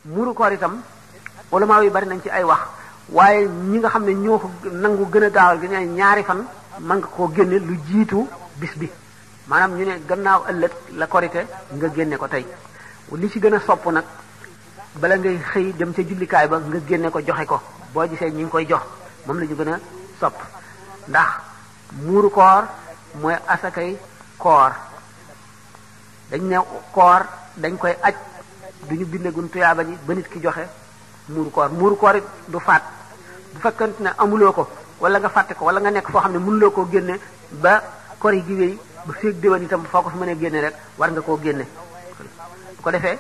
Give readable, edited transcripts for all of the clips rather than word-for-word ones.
muuru koor itam ulama yi bari nañ ci ay wax waaye ñi nga xam ne ñoo ko nangu gën a gaawal gi ne ñaari fan mën nga koo génne lu jiitu bis bi maanaam ñu ne gannaaw ëllëg la korite nga génne ko tey li ci gën a sopp nag bala ngay xëy dem ca jullikaay ba nga génne ko joxe ko boo gisee ñi ngi koy jox moom la ñu gën a sopp ndax muuru koor mooy asakay koor dañ ne koor dañ koy aj duñu bindegun tuyaaba ji ba nit ki joxe muuru koor it du faat bu fekkante ne amuloo ko wala nga fàtte ko wala nga nekk foo xam ne mënuloo koo génne ba kor yi gi wéy ba féeg déwén itam foo ko fi mënee génne rek war nga koo génne bu ko defee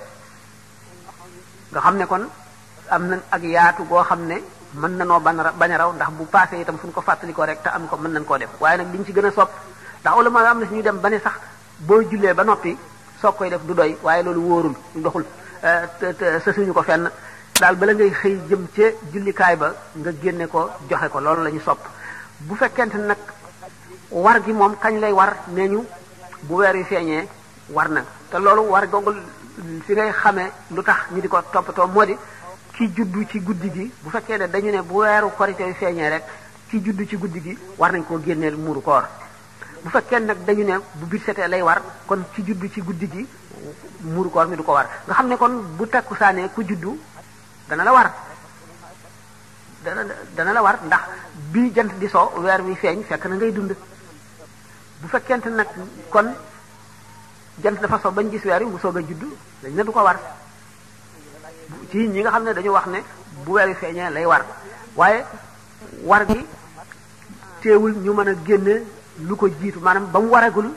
nga xam ne kon am na ak yaatu goo xam ne mën na noo bañ a raw ndax bu passé itam fu ñu ko fàttali ko rek te am ko mën nañ koo def waaye nag liñ ci gën a sopp ndax ulama am na si ñu dem ba ne sax boo jullee ba noppi soog koy def du doy waaye loolu wóorul doxul sa suñu ko fenn daal bala ngay xëy jëm ca jullikaay ba nga génne ko joxe ko loolu la ñu sopp bu fekkente nag war gi moom kañ lay war nee ñu bu weer wi feeñee war na te loolu war googu fi ngay xamee lu tax ñu di ko toppatoo moo di ki juddu ci guddi gi bu fekkee ne dañu ne bu weeru korite wi feeñee rek ki juddu ci guddi gi war nañ koo génneel muuru koor bu fekkee nag dañu ne bu biir setee lay war kon ki juddu ci guddi gi muuru koor mi du ko war nga xam ne kon bu takkusaanee ku juddu dana la war dana la war ndax bii jant di so weer wi feeñ fekk na ngay dund bu fekkente nag kon jant dafa so bañ gis weer wi mu soog a juddu dañ ne du ko war ci ñi nga xam ne dañu wax ne bu weer wi feeñee lay war waaye war gi teewul ñu mën a génne lu ko jiitu maanaam ba mu waragul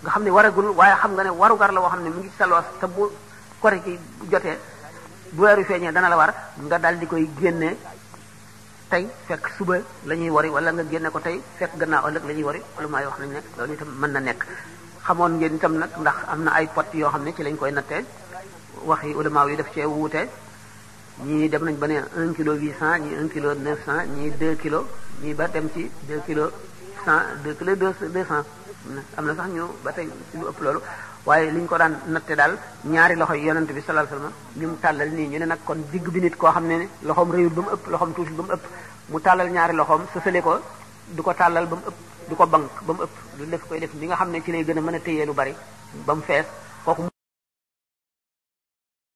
nga xam ne waragul waaye xam nga ne warugar la woo xam ne mu ngi ci sa loos te bu kori ki jotee bu weer wi feeñee dana la war nga dal di koy génne tey fekk suba la ñuy wari wala nga génne ko tey fekk gannaaw ëllëg la ñuy wari wala maay wax nañ ne loolu itam mën na nekk xamoon ngeen itam nag ndax am na ay pot yoo xam ne ci lañ koy nattee wax yi ulama yi def cee wuute ñii dem nañ ba ne 1 kilo 800 ñii 1 kilo 900 ñii 2 kilos ñii ba dem ci 2 kilos 100 2 kilos 200 am na sax ñu ba tey lu ëpp loolu waaye liñ ko daan natte daal ñaari loxo yi yonent bi sallallahu alayhi wasallam ni mu tàllal nii ñu ne nag kon digg bi nit koo xam ne loxoom réyul ba mu ëpp loxoom tuuti ba mu ëpp mu tàllal ñaari loxoom sësale ko du ko tàllal ba mu ëpp du ko bank ba mu ëpp lu def koy def li nga xam ne ci lay gën a mën a téyee lu bari ba mu fees kooku